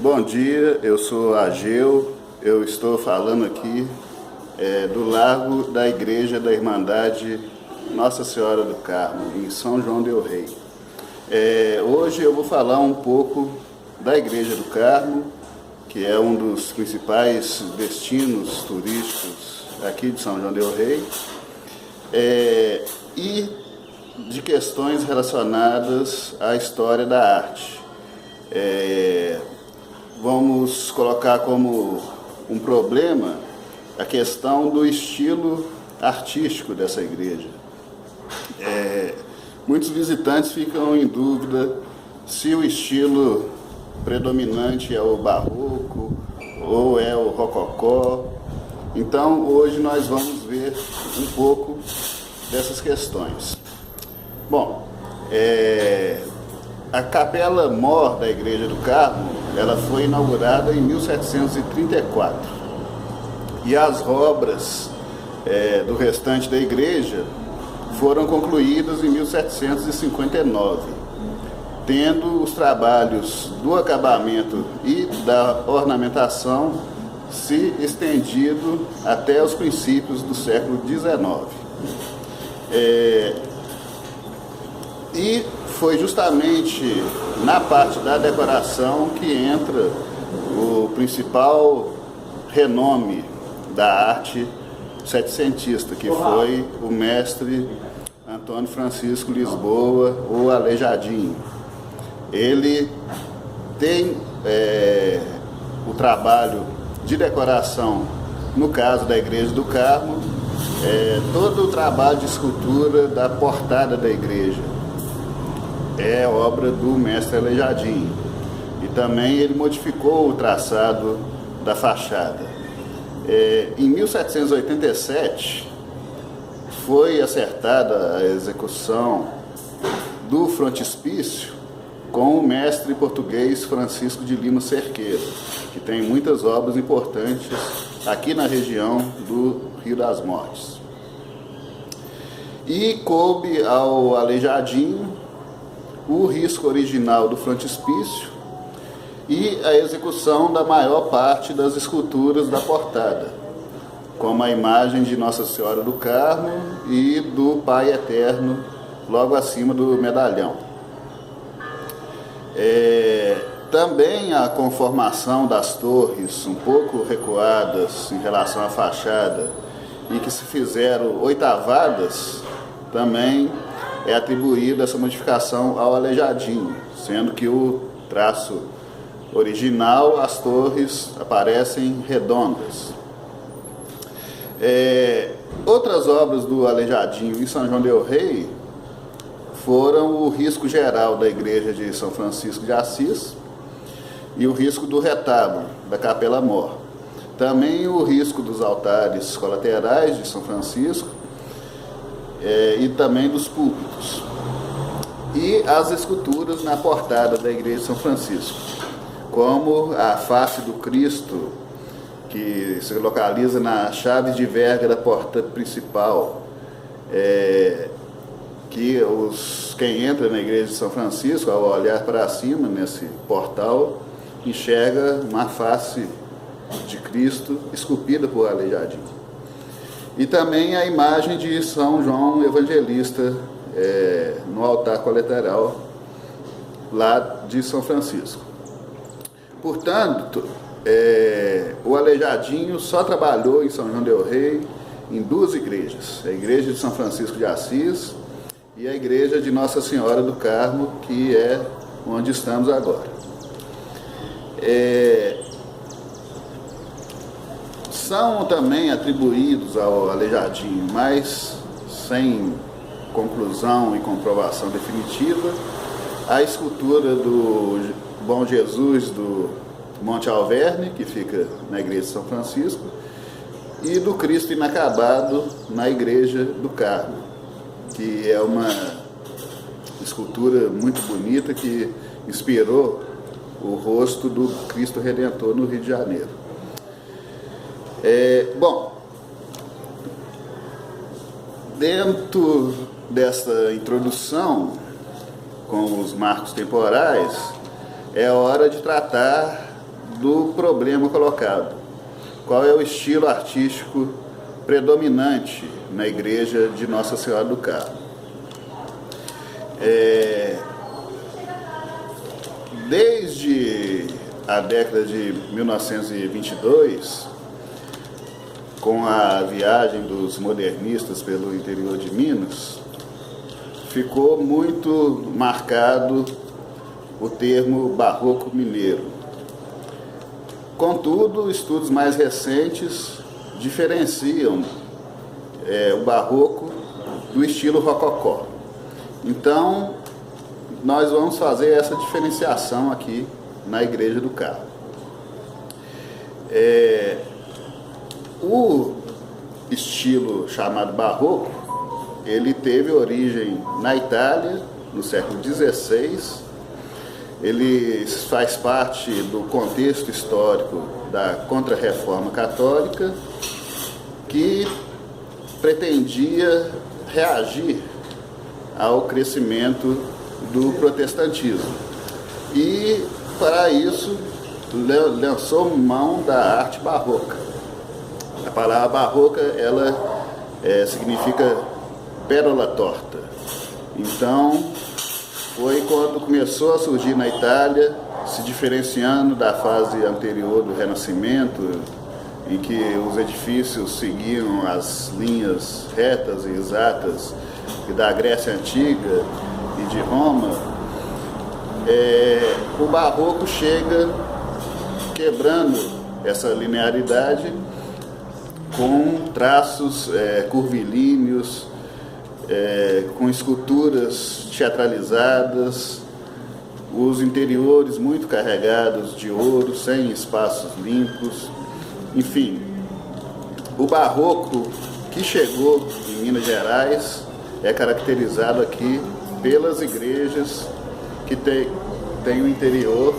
Bom dia, eu sou Ageu, eu estou falando aqui do largo da Igreja da Irmandade Nossa Senhora do Carmo, em São João del Rei. Hoje eu vou falar um pouco da Igreja do Carmo, que é um dos principais destinos turísticos aqui de São João del Rei, e de questões relacionadas à história da arte. Vamos colocar como um problema a questão do estilo artístico dessa igreja. Muitos visitantes ficam em dúvida se o estilo predominante é o barroco ou é o rococó. Então, hoje nós vamos ver um pouco dessas questões. Bom, a Capela Mor da Igreja do Carmo, ela foi inaugurada em 1734. E as obras do restante da igreja foram concluídas em 1759, tendo os trabalhos do acabamento e da ornamentação se estendido até os princípios do século XIX. E foi justamente na parte da decoração que entra o principal renome da arte setecentista, que foi o mestre Antônio Francisco Lisboa, o Aleijadinho. Ele tem o trabalho de decoração, no caso da Igreja do Carmo, todo o trabalho de escultura da portada da igreja é obra do mestre Aleijadinho. E também ele modificou o traçado da fachada. Em 1787 foi acertada a execução do frontispício com o mestre português Francisco de Lima Cerqueira, que tem muitas obras importantes aqui na região do Rio das Mortes. E coube ao Aleijadinho o risco original do frontispício e a execução da maior parte das esculturas da portada, como a imagem de Nossa Senhora do Carmo e do Pai Eterno logo acima do medalhão. Também a conformação das torres, um pouco recuadas em relação à fachada e que se fizeram oitavadas, também é atribuída essa modificação ao Aleijadinho, sendo que o traço original, as torres aparecem redondas. Outras obras do Aleijadinho em São João del Rei foram o risco geral da igreja de São Francisco de Assis e o risco do retábulo da Capela Mor. Também o risco dos altares colaterais de São Francisco e também dos púlpitos. E as esculturas na portada da igreja de São Francisco, como a face do Cristo, que se localiza na chave de verga da porta principal, que quem entra na igreja de São Francisco, ao olhar para cima nesse portal, enxerga uma face de Cristo esculpida por Aleijadinho. E também a imagem de São João Evangelista no altar colateral lá de São Francisco. Portanto, o Aleijadinho só trabalhou em São João del Rei em duas igrejas, a igreja de São Francisco de Assis e a igreja de Nossa Senhora do Carmo, que é onde estamos agora. São também atribuídos ao Aleijadinho, mas sem conclusão e comprovação definitiva, a escultura do Bom Jesus do Monte Alverne, que fica na igreja de São Francisco, e do Cristo Inacabado na Igreja do Carmo, que é uma escultura muito bonita que inspirou o rosto do Cristo Redentor no Rio de Janeiro. Dentro dessa introdução com os marcos temporais, é hora de tratar do problema colocado. Qual é o estilo artístico predominante na igreja de Nossa Senhora do Carmo? Desde a década de 1922, com a viagem dos modernistas pelo interior de Minas, ficou muito marcado o termo barroco mineiro. Contudo, estudos mais recentes diferenciam o barroco do estilo rococó. Então, nós vamos fazer essa diferenciação aqui na Igreja do Carmo. O estilo chamado barroco, ele teve origem na Itália, no século XVI. Ele faz parte do contexto histórico da Contra-Reforma Católica, que pretendia reagir ao crescimento do protestantismo. E, para isso, lançou mão da arte barroca. A palavra barroca, ela significa pérola torta. Então, foi quando começou a surgir na Itália, se diferenciando da fase anterior do Renascimento, em que os edifícios seguiam as linhas retas e exatas da Grécia Antiga e de Roma. O barroco chega quebrando essa linearidade com traços curvilíneos, com esculturas teatralizadas, os interiores muito carregados de ouro, sem espaços limpos. Enfim, o barroco que chegou em Minas Gerais é caracterizado aqui pelas igrejas que tem o interior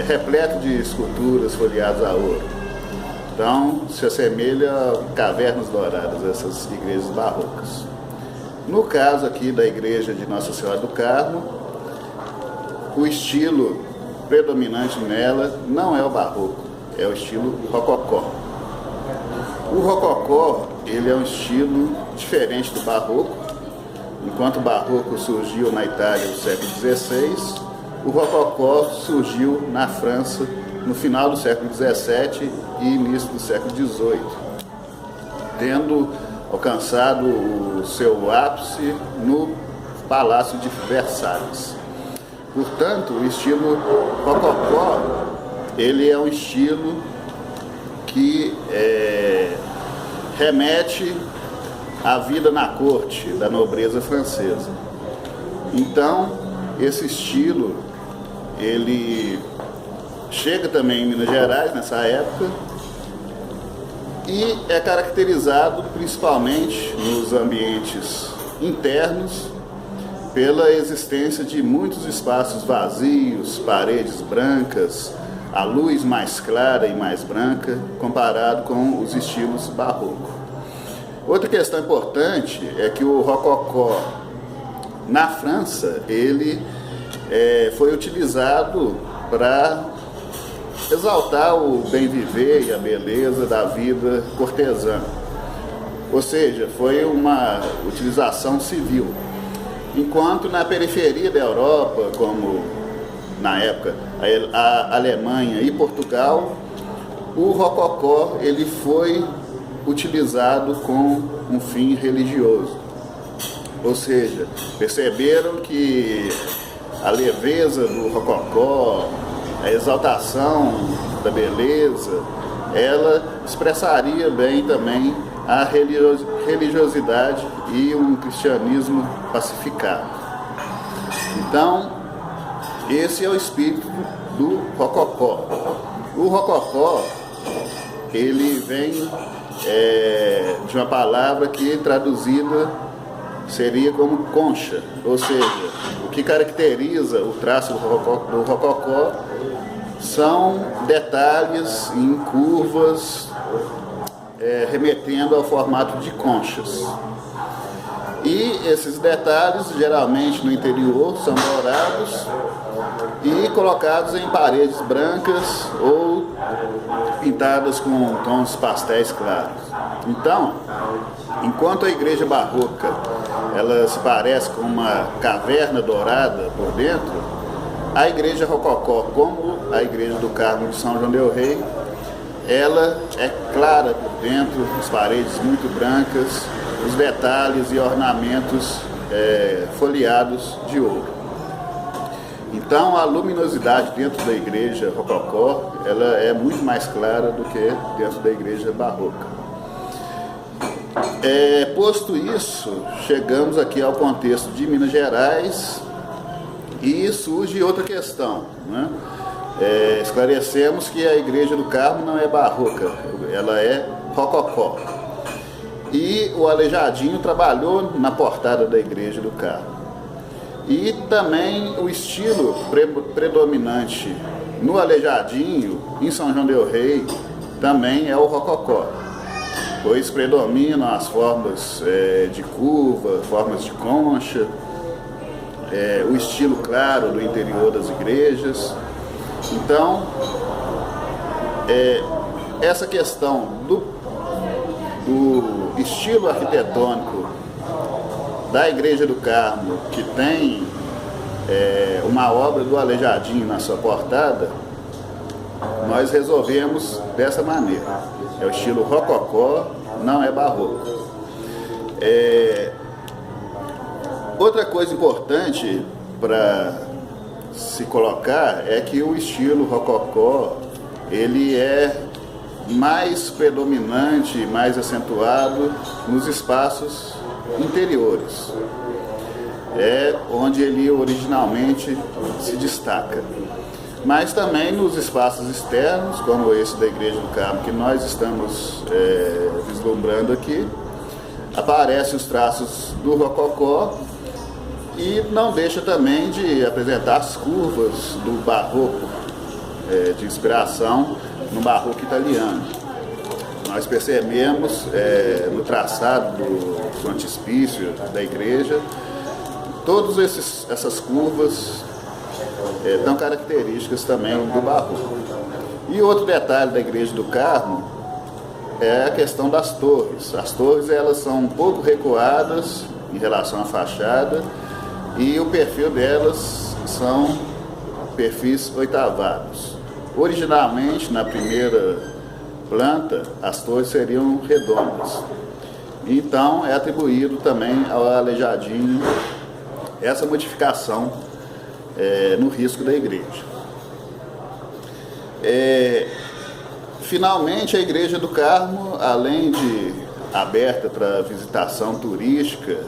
repleto de esculturas folheadas a ouro. Então, se assemelha a cavernas douradas, essas igrejas barrocas. No caso aqui da igreja de Nossa Senhora do Carmo, o estilo predominante nela não é o barroco, é o estilo rococó. O rococó, ele é um estilo diferente do barroco. Enquanto o barroco surgiu na Itália no século XVI, o rococó surgiu na França no final do século XVII e início do século XVIII, tendo alcançado o seu ápice no Palácio de Versalhes. Portanto, o estilo rococó, ele é um estilo que remete à vida na corte da nobreza francesa. Então, esse estilo, ele chega também em Minas Gerais nessa época e é caracterizado principalmente nos ambientes internos pela existência de muitos espaços vazios, paredes brancas, a luz mais clara e mais branca comparado com os estilos barroco. Outra questão importante é que o rococó na França, ele foi utilizado para exaltar o bem viver e a beleza da vida cortesã. Ou seja, foi uma utilização civil. Enquanto na periferia da Europa, como na época a Alemanha e Portugal, o rococó ele foi utilizado com um fim religioso. Ou seja, perceberam que a leveza do rococó, a exaltação da beleza, ela expressaria bem também a religiosidade e um cristianismo pacificado. Então, esse é o espírito do rococó. O rococó, ele vem de uma palavra que traduzida seria como concha, ou seja, o que caracteriza o traço do rococó são detalhes em curvas remetendo ao formato de conchas. E esses detalhes, geralmente no interior, são dourados e colocados em paredes brancas ou pintadas com tons pastéis claros. Então, enquanto a igreja barroca ela se parece com uma caverna dourada por dentro, a igreja rococó, como a igreja do Carmo de São João del Rei, ela é clara por dentro, as paredes muito brancas, os detalhes e ornamentos folheados de ouro. Então a luminosidade dentro da igreja rococó ela é muito mais clara do que dentro da igreja barroca. Posto isso, chegamos aqui ao contexto de Minas Gerais e surge outra questão, né? Esclarecemos que a igreja do Carmo não é barroca, ela é rococó. E o Aleijadinho trabalhou na portada da igreja do Carmo. E também o estilo predominante no Aleijadinho, em São João del Rei, também é o rococó, pois predominam as formas de curva, formas de concha, o estilo claro do interior das igrejas. Então, essa questão do estilo arquitetônico da igreja do Carmo, que tem uma obra do Aleijadinho na sua portada, nós resolvemos dessa maneira. É o estilo rococó, não é barroco. Outra coisa importante para se colocar é que o estilo rococó ele é mais predominante, mais acentuado nos espaços interiores. É onde ele originalmente se destaca. Mas também nos espaços externos, como esse da Igreja do Carmo que nós estamos vislumbrando aqui, aparecem os traços do rococó e não deixa também de apresentar as curvas do barroco, de inspiração no barroco italiano. Nós percebemos no traçado do frontispício da igreja todas essas curvas tão características também do barroco. E outro detalhe da igreja do Carmo é a questão das torres. As torres elas são um pouco recuadas em relação à fachada e o perfil delas são perfis oitavados. Originalmente, na primeira planta, as torres seriam redondas. Então, é atribuído também ao Aleijadinho essa modificação no risco da igreja. Finalmente, a Igreja do Carmo, além de aberta para visitação turística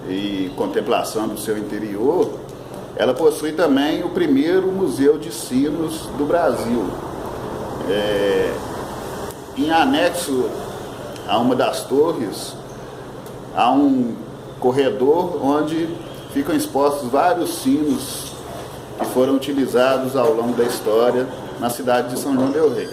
e contemplação do seu interior, ela possui também o primeiro museu de sinos do Brasil. Em anexo a uma das torres, há um corredor onde ficam expostos vários sinos que foram utilizados ao longo da história na cidade de São João del Rei,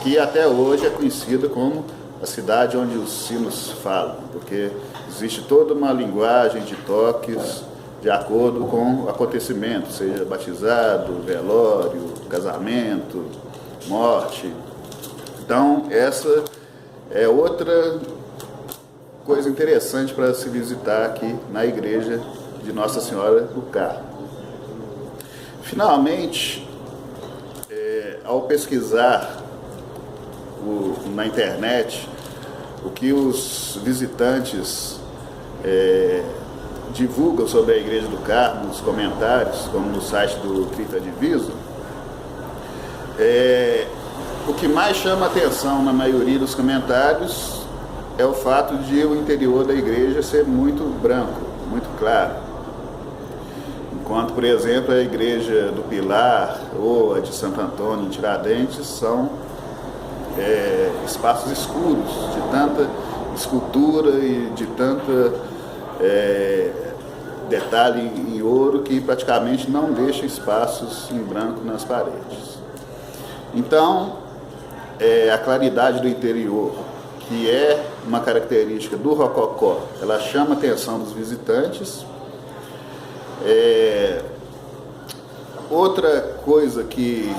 que até hoje é conhecida como a cidade onde os sinos falam, porque existe toda uma linguagem de toques de acordo com o acontecimento, seja batizado, velório, casamento, morte. Então, essa é outra coisa interessante para se visitar aqui na igreja de Nossa Senhora do Carmo. Finalmente, ao pesquisar na internet o que os visitantes divulgam sobre a Igreja do Carmo, nos comentários, como no site do Cripta Diviso, o que mais chama a atenção na maioria dos comentários é o fato de o interior da igreja ser muito branco, muito claro. Enquanto, por exemplo, a igreja do Pilar ou a de Santo Antônio em Tiradentes são espaços escuros, de tanta escultura e de tanta detalhe em ouro que praticamente não deixa espaços em branco nas paredes. Então, a claridade do interior, que é uma característica do rococó, ela chama a atenção dos visitantes. Outra coisa que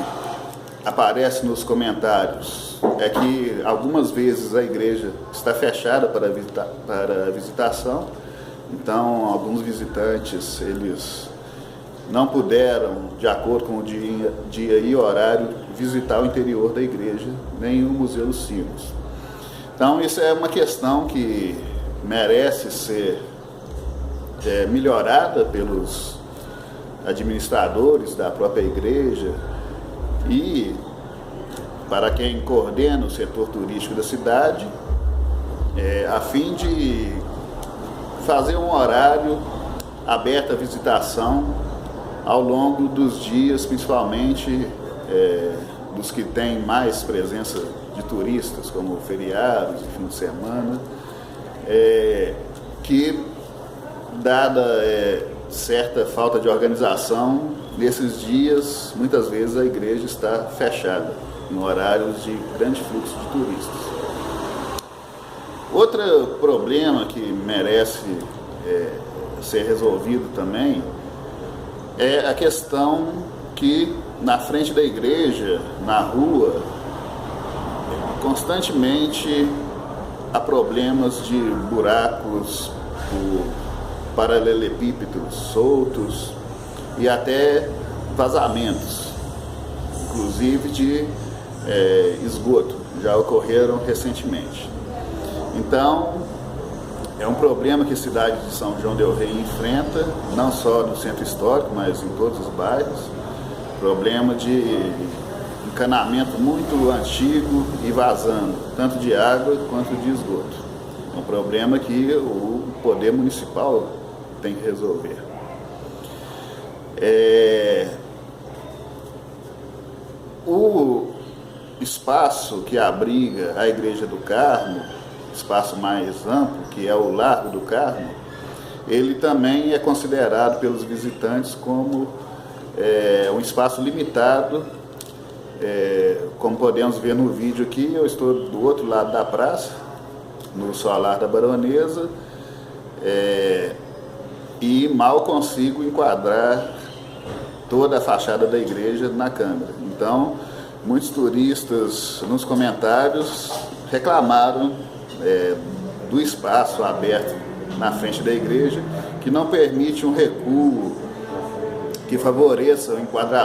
aparece nos comentários é que algumas vezes a igreja está fechada para visitação, então alguns visitantes eles não puderam, de acordo com o dia e horário, visitar o interior da igreja, nem o Museu dos Sinos. Então isso é uma questão que merece ser melhorada pelos administradores da própria igreja e para quem coordena o setor turístico da cidade, a fim de fazer um horário aberto à visitação ao longo dos dias, principalmente dos que têm mais presença de turistas, como feriados e fim de semana, que, dada certa falta de organização, nesses dias, muitas vezes a igreja está fechada, em horários de grande fluxo de turistas. Outro problema que merece ser resolvido também é a questão que na frente da igreja, na rua, constantemente há problemas de buracos, paralelepípedos soltos e até vazamentos, inclusive de esgoto, já ocorreram recentemente. Então, é um problema que a cidade de São João del Rei enfrenta, não só no centro histórico, mas em todos os bairros. Problema de encanamento muito antigo e vazando, tanto de água quanto de esgoto. É um problema que o poder municipal tem que resolver. O espaço que abriga a Igreja do Carmo, espaço mais amplo, que é o Largo do Carmo, ele também é considerado pelos visitantes como um espaço limitado. Como podemos ver no vídeo aqui, eu estou do outro lado da praça, no solar da Baronesa, e mal consigo enquadrar toda a fachada da igreja na câmera. Então, muitos turistas nos comentários reclamaram do espaço aberto na frente da igreja, que não permite um recuo que favoreça o enquadramento